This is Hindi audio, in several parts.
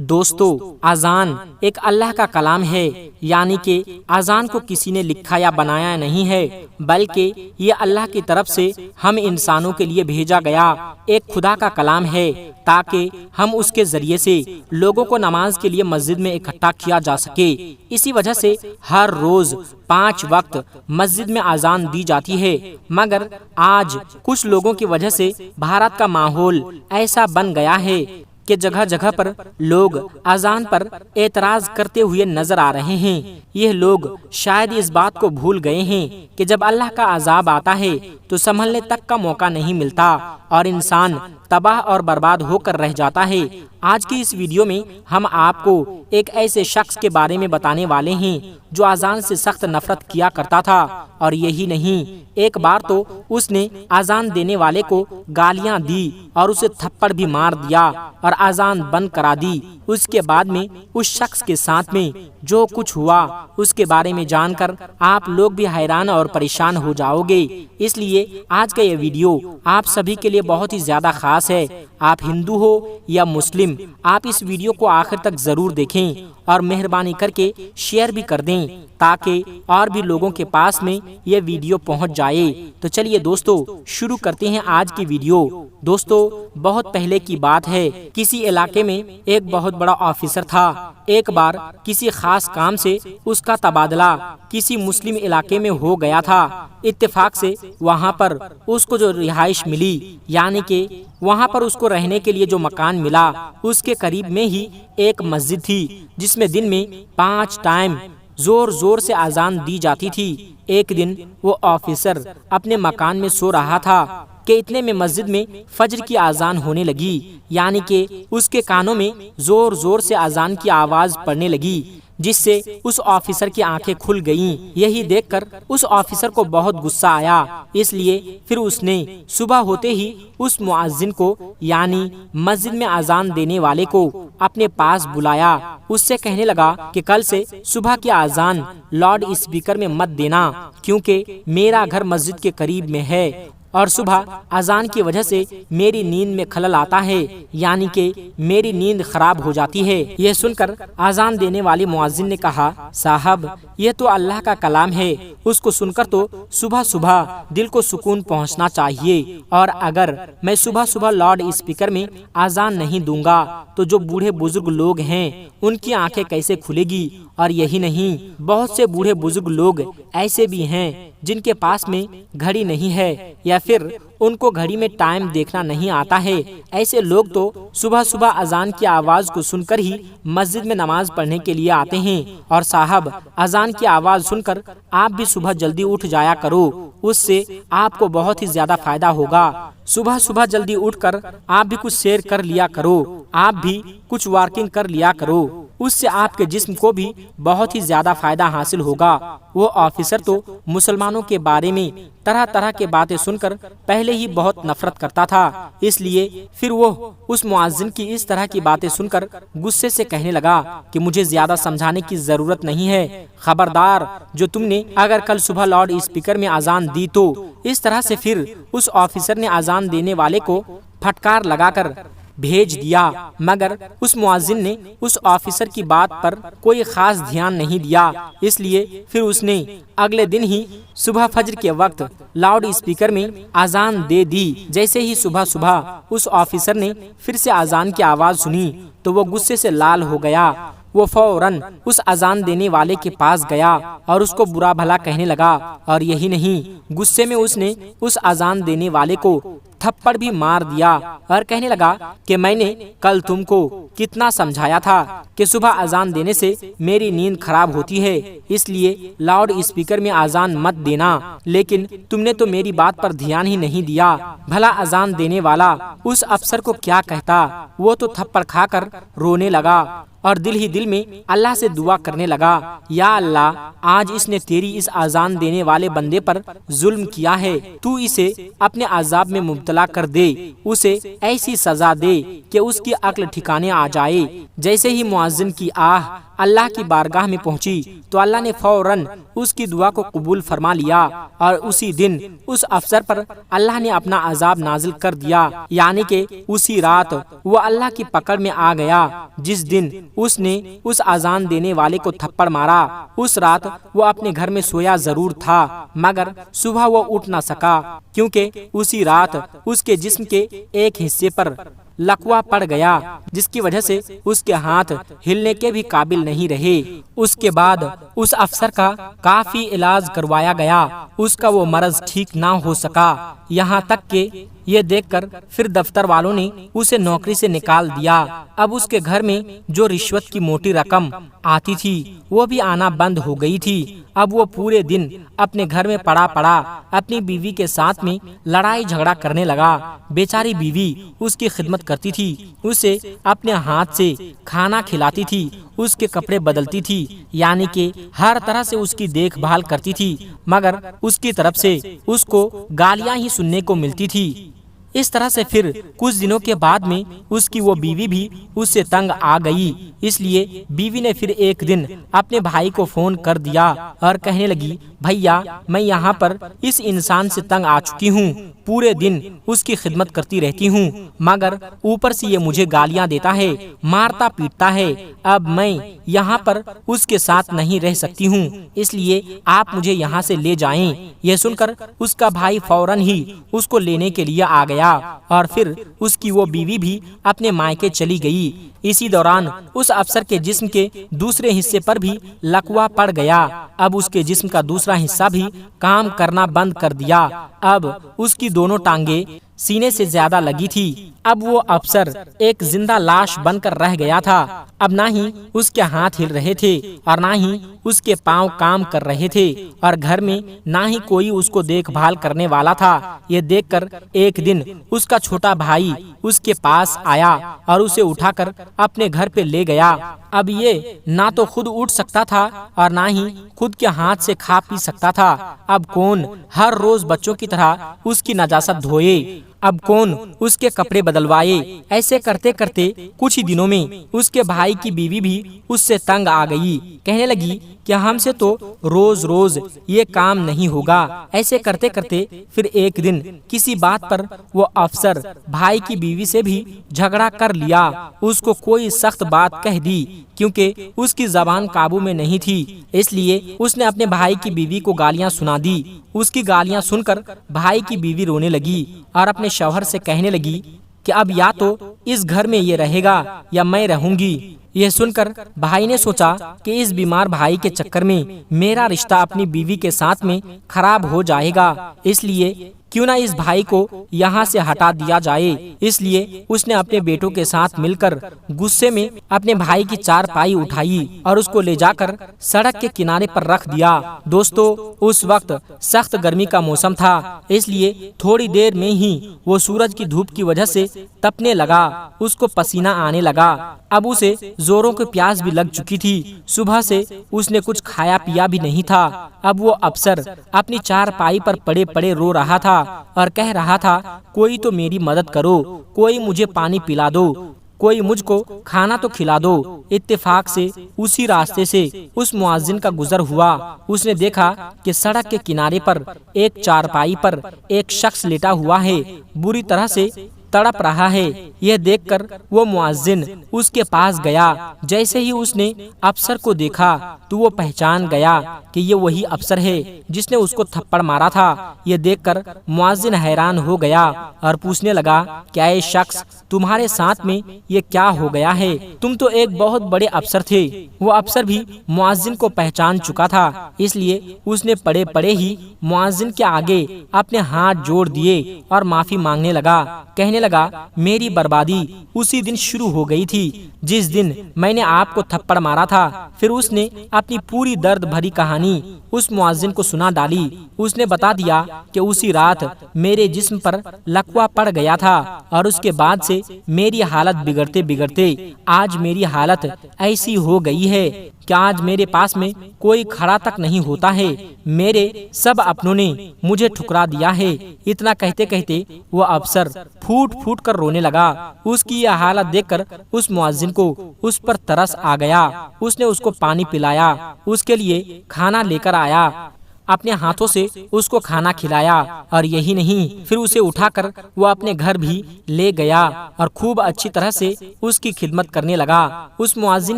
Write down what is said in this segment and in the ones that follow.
दोस्तों, अजान एक अल्लाह का कलाम है, यानी कि अजान को किसी ने लिखा या बनाया नहीं है, बल्कि ये अल्लाह की तरफ से हम इंसानों के लिए भेजा गया एक खुदा का कलाम है, ताकि हम उसके जरिए से लोगों को नमाज के लिए मस्जिद में इकट्ठा किया जा सके। इसी वजह से हर रोज 5 वक्त मस्जिद में अजान दी जाती है। मगर आज कुछ लोगों की वजह से भारत का माहौल ऐसा बन गया है कि जगह जगह पर लोग अजान पर एतराज करते हुए नजर आ रहे हैं। यह लोग शायद इस बात को भूल गए हैं कि जब अल्लाह का अजाब आता है तो संभलने तक का मौका नहीं मिलता और इंसान तबाह और बर्बाद होकर रह जाता है। आज की इस वीडियो में हम आपको एक ऐसे शख्स के बारे में बताने वाले हैं जो अजान से सख्त नफरत किया करता था, और यही नहीं, एक बार तो उसने अजान देने वाले को गालियां दी और उसे थप्पड़ भी मार दिया और अजान बंद करा दी। उसके बाद में उस शख्स के साथ में जो कुछ हुआ उसके बारे में जानकर आप लोग भी हैरान और परेशान हो जाओगे। इसलिए आज का ये वीडियो आप सभी के लिए बहुत ही ज्यादा खास है। आप हिंदू हो या मुस्लिम, आप इस वीडियो को आखिर तक जरूर देखें और मेहरबानी करके शेयर भी कर दें, ताकि और भी लोगों के पास में ये वीडियो पहुंच जाए। तो चलिए दोस्तों, शुरू करते हैं आज की वीडियो। दोस्तों, बहुत पहले की बात है, किसी इलाके में एक बहुत बड़ा ऑफिसर था। एक बार किसी खास काम से उसका तबादला किसी मुस्लिम इलाके में हो गया था। इत्तेफाक से वहाँ पर उसको जो रिहाइश मिली, यानी कि वहाँ पर उसको रहने के लिए जो मकान मिला, उसके करीब में ही एक मस्जिद थी जिसमें दिन में 5 टाइम जोर जोर से अजान दी जाती थी। एक दिन वो ऑफिसर अपने मकान में सो रहा था कि इतने में मस्जिद में फज्र की अजान होने लगी, यानी कि उसके कानों में जोर जोर से अजान की आवाज पड़ने लगी, जिससे उस ऑफिसर की आंखें खुल गईं। यही देखकर उस ऑफिसर को बहुत गुस्सा आया। इसलिए फिर उसने सुबह होते ही उस मुअज्जिन को, यानी मस्जिद में अजान देने वाले को, अपने पास बुलाया। उससे कहने लगा कि कल से सुबह की अजान लाउड स्पीकर में मत देना, क्योंकि मेरा घर मस्जिद के करीब में है और सुबह अजान की वजह से मेरी नींद में खलल आता है, यानी कि मेरी नींद खराब हो जाती है। यह सुनकर अजान देने वाले मुअज्जिन ने कहा, साहब, यह तो अल्लाह का कलाम है, उसको सुनकर तो सुबह सुबह दिल को सुकून पहुंचना चाहिए, और अगर मैं सुबह सुबह लाउड स्पीकर में अजान नहीं दूंगा तो जो बूढ़े बुजुर्ग लोग हैं उनकी आंखें कैसे खुलेगी। और यही नहीं, बहुत से बूढ़े बुजुर्ग लोग ऐसे भी हैं जिनके पास में घड़ी नहीं है, या फिर उनको घड़ी में टाइम देखना नहीं आता है। ऐसे लोग तो सुबह सुबह अजान की आवाज को सुनकर ही मस्जिद में नमाज पढ़ने के लिए आते हैं। और साहब, अजान की आवाज सुनकर आप भी सुबह जल्दी उठ जाया करो, उससे आपको बहुत ही ज्यादा फायदा होगा। सुबह सुबह जल्दी उठकर आप भी कुछ सैर कर लिया करो, आप भी कुछ वॉकिंग कर लिया करो, उससे आपके जिस्म को भी बहुत ही ज्यादा फायदा हासिल होगा। वो ऑफिसर तो मुसलमानों के बारे में तरह तरह के बातें सुनकर पहले ही बहुत नफरत करता था। इसलिए फिर वो उस मुअज्जिन की इस तरह की बातें सुनकर गुस्से से कहने लगा कि मुझे ज्यादा समझाने की जरूरत नहीं है। खबरदार, जो तुमने अगर कल सुबह लाउड स्पीकर में अजान दी तो। इस तरह से फिर उस ऑफिसर ने अजान देने वाले को फटकार लगाकर भेज दिया। मगर उस मुअज्जिन ने उस ऑफिसर की बात पर कोई खास ध्यान नहीं दिया। इसलिए फिर उसने अगले दिन ही सुबह फज्र के वक्त लाउड स्पीकर में अजान दे दी। जैसे ही सुबह सुबह उस ऑफिसर ने फिर से अजान की आवाज सुनी तो वो गुस्से से लाल हो गया। वो फौरन उस अजान देने वाले के पास गया और उसको बुरा भला कहने लगा, और यही नहीं, गुस्से में उसने उस अजान देने वाले को थप्पड़ भी मार दिया और कहने लगा कि मैंने कल तुमको कितना समझाया था कि सुबह अजान देने से मेरी नींद खराब होती है, इसलिए लाउड स्पीकर में अजान मत देना, लेकिन तुमने तो मेरी बात पर ध्यान ही नहीं दिया। भला अजान देने वाला उस अफसर को क्या कहता, वो तो थप्पड़ खाकर रोने लगा और दिल ही दिल में अल्लाह से दुआ करने लगा, या अल्लाह, आज इसने तेरी इस अजान देने वाले बंदे पर जुल्म किया है, तू इसे अपने अजाब में मुब्तला कर दे, उसे ऐसी सजा दे कि उसकी अक्ल ठिकाने आ जाए। जैसे ही मुअज्जिन की आह अल्लाह की बारगाह में पहुंची तो अल्लाह ने फौरन उसकी दुआ को कबूल फरमा लिया और उसी दिन उस अफसर पर अल्लाह ने अपना अजाब नाजिल कर दिया। यानी कि उसी रात वो अल्लाह की पकड़ में आ गया। जिस दिन उसने उस अजान देने वाले को थप्पड़ मारा, उस रात वो अपने घर में सोया जरूर था, मगर सुबह वो उठ न सका, क्योंकि उसी रात उसके जिस्म के एक हिस्से पर लकवा पड़ गया, जिसकी वजह से उसके हाथ हिलने के भी काबिल नहीं रहे। उसके बाद उस अफसर का काफी इलाज करवाया गया, उसका वो मर्ज ठीक ना हो सका। यहाँ तक कि ये देखकर फिर दफ्तर वालों ने उसे नौकरी से निकाल दिया। अब उसके घर में जो रिश्वत की मोटी रकम आती थी वो भी आना बंद हो गई थी। अब वो पूरे दिन अपने घर में पड़ा पड़ा अपनी बीवी के साथ में लड़ाई झगड़ा करने लगा। बेचारी बीवी उसकी खिदमत करती थी, उसे अपने हाथ से खाना खिलाती थी, उसके कपड़े बदलती थी, यानी कि हर तरह से उसकी देखभाल करती थी, मगर उसकी तरफ से उसको गालियां ही सुनने को मिलती थी। इस तरह से फिर कुछ दिनों के बाद में उसकी वो बीवी भी उससे तंग आ गई। इसलिए बीवी ने फिर एक दिन अपने भाई को फोन कर दिया और कहने लगी, भैया मैं यहाँ पर इस इंसान से तंग आ चुकी हूँ, पूरे दिन उसकी खिदमत करती रहती हूँ, मगर ऊपर से ये मुझे गालियाँ देता है, मारता पीटता है। अब मैं यहाँ पर उसके साथ नहीं रह सकती हूँ, इसलिए आप मुझे यहाँ से ले जाएं। यह सुनकर उसका भाई फौरन ही उसको लेने के लिए आ गया और फिर उसकी वो बीवी भी अपने मायके चली गई। इसी दौरान उस अफसर के जिस्म के दूसरे हिस्से पर भी लकवा पड़ गया। अब उसके जिस्म का दूसरा हिस्सा भी काम करना बंद कर दिया। अब उसकी दोनों टांगे सीने से ज्यादा लगी थी। अब वो अफसर एक जिंदा लाश बनकर रह गया था। अब ना ही उसके हाथ हिल रहे थे और ना ही उसके पांव काम कर रहे थे और घर में ना ही कोई उसको देखभाल करने वाला था। ये देखकर एक दिन उसका छोटा भाई उसके पास आया और उसे उठाकर अपने घर पे ले गया। अब ये ना तो खुद उठ सकता था और ना ही खुद के हाथ से खा पी सकता था। अब कौन हर रोज बच्चों की तरह उसकी नजासत धोए, अब कौन उसके कपड़े बदलवाए। ऐसे करते करते कुछ ही दिनों में उसके भाई की बीवी भी उससे तंग आ गई, कहने लगी कि हमसे तो रोज रोज ये काम नहीं होगा। ऐसे करते करते फिर एक दिन किसी बात पर वो अफसर भाई की बीवी से भी झगड़ा कर लिया। उसको कोई सख्त बात कह दी, क्योंकि उसकी जबान काबू में नहीं थी, इसलिए उसने अपने भाई की बीवी को गालियां सुना दी। उसकी गालियां सुनकर भाई की बीवी रोने लगी और अपने शौहर से कहने लगी कि अब या तो इस घर में ये रहेगा या मैं रहूंगी। यह सुनकर भाई ने सोचा कि इस बीमार भाई के चक्कर में मेरा रिश्ता अपनी बीवी के साथ में खराब हो जाएगा, इसलिए क्यों ना इस भाई को यहाँ से हटा दिया जाए। इसलिए उसने अपने बेटों के साथ मिलकर गुस्से में अपने भाई की चारपाई उठाई और उसको ले जाकर सड़क के किनारे पर रख दिया। दोस्तों, उस वक्त सख्त गर्मी का मौसम था, इसलिए थोड़ी देर में ही वो सूरज की धूप की वजह से तपने लगा, उसको पसीना आने लगा। अब उसे जोरों की प्यास भी लग चुकी थी। सुबह से उसने कुछ खाया पिया भी नहीं था। अब वो अफसर अपनी चारपाई पर पड़े पड़े रो रहा था और कह रहा था, कोई तो मेरी मदद करो, कोई मुझे पानी पिला दो, कोई मुझको खाना तो खिला दो। इत्तेफाक से उसी रास्ते से उस मुअज्जिन का गुजर हुआ। उसने देखा कि सड़क के किनारे पर एक चारपाई पर एक शख्स लेटा हुआ है, बुरी तरह से तड़प रहा है। यह देखकर वो मुअज्जिन उसके पास गया। जैसे ही उसने अफसर को देखा तो वो पहचान गया कि ये वही अफसर है जिसने उसको थप्पड़ मारा था। यह देखकर मुअज्जिन हैरान हो गया और पूछने लगा, क्या ये शख्स तुम्हारे साथ में ये क्या हो गया है? तुम तो एक बहुत बड़े अफसर थे। वो अफसर भी मुअज्जिन को पहचान चुका था, इसलिए उसने पड़े पड़े ही मुअज्जिन के आगे अपने हाथ जोड़ दिए और माफी मांगने लगा। कहने लगा, मेरी बर्बादी उसी दिन शुरू हो गई थी जिस दिन मैंने आपको थप्पड़ मारा था। फिर उसने अपनी पूरी दर्द भरी कहानी उस मुअज्जिन को सुना डाली। उसने बता दिया कि उसी रात मेरे जिस्म पर लकवा पड़ गया था और उसके बाद से मेरी हालत बिगड़ते बिगड़ते आज मेरी हालत ऐसी हो गई है कि आज मेरे पास में कोई खड़ा तक नहीं होता है, मेरे सब अपनों ने मुझे ठुकरा दिया है। इतना कहते कहते वह अफसर फूट फूट कर रोने लगा। उसकी यह हालत देखकर उस मुअज्जिन को उस पर तरस आ गया। उसने उसको पानी पिलाया, उसके लिए खाना लेकर आया, अपने हाथों से उसको खाना खिलाया, और यही नहीं, फिर उसे उठाकर वो अपने घर भी ले गया और खूब अच्छी तरह से उसकी खिदमत करने लगा। उस मुअज्जिन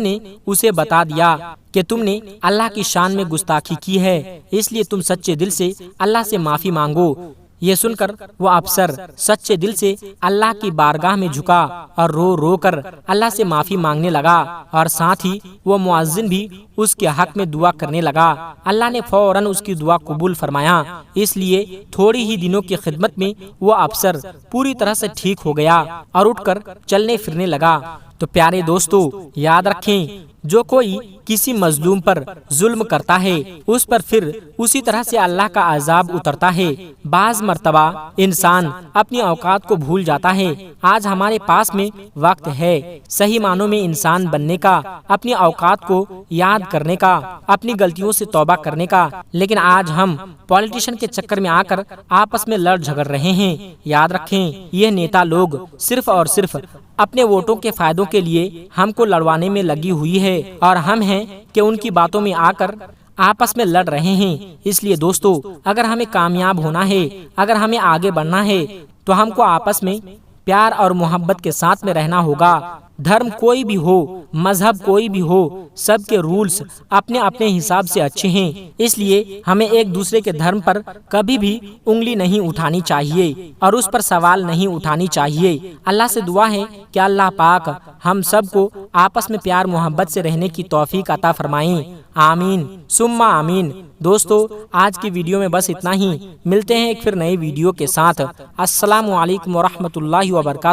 ने उसे बता दिया कि तुमने अल्लाह की शान में गुस्ताखी की है, इसलिए तुम सच्चे दिल से अल्लाह से माफी मांगो। ये सुनकर वो अफसर सच्चे दिल से अल्लाह की बारगाह में झुका और रो रो कर अल्लाह से माफी मांगने लगा, और साथ ही वो मुअज्जिन भी उसके हक में दुआ करने लगा। अल्लाह ने फौरन उसकी दुआ कबूल फरमाया। इसलिए थोड़ी ही दिनों की खिदमत में वो अफसर पूरी तरह से ठीक हो गया और उठकर चलने फिरने लगा। तो प्यारे दोस्तों, याद रखें, जो कोई किसी मजलूम पर जुल्म करता है उस पर फिर उसी तरह से अल्लाह का अजाब उतरता है। बाज मर्तबा इंसान अपनी औकात को भूल जाता है। आज हमारे पास में वक्त है सही मानों में इंसान बनने का, अपनी औकात को याद करने का, अपनी गलतियों से तौबा करने का, लेकिन आज हम पॉलिटिशियन के चक्कर में आकर आपस में लड़ झगड़ रहे हैं। याद रखें, यह नेता लोग सिर्फ और सिर्फ अपने वोटों के फायदों के लिए हमको लड़वाने में लगी हुई है, और हम हैं कि उनकी बातों में आकर आपस में लड़ रहे हैं। इसलिए दोस्तों, अगर हमें कामयाब होना है, अगर हमें आगे बढ़ना है, तो हमको आपस में प्यार और मोहब्बत के साथ में रहना होगा। धर्म कोई भी हो, मजहब कोई भी हो, सबके रूल्स अपने अपने हिसाब से अच्छे हैं। इसलिए हमें एक दूसरे के धर्म पर कभी भी उंगली नहीं उठानी चाहिए और उस पर सवाल नहीं उठानी चाहिए। अल्लाह से दुआ है कि अल्लाह पाक हम सबको आपस में प्यार मोहब्बत से रहने की तौफीक अता फरमाएं। आमीन सुम्मा आमीन। दोस्तों, आज की वीडियो में बस इतना ही। मिलते हैं एक फिर नई वीडियो के साथ। अस्सलामु अलैकुम वरहमतुल्लाहि वबरकातुहू।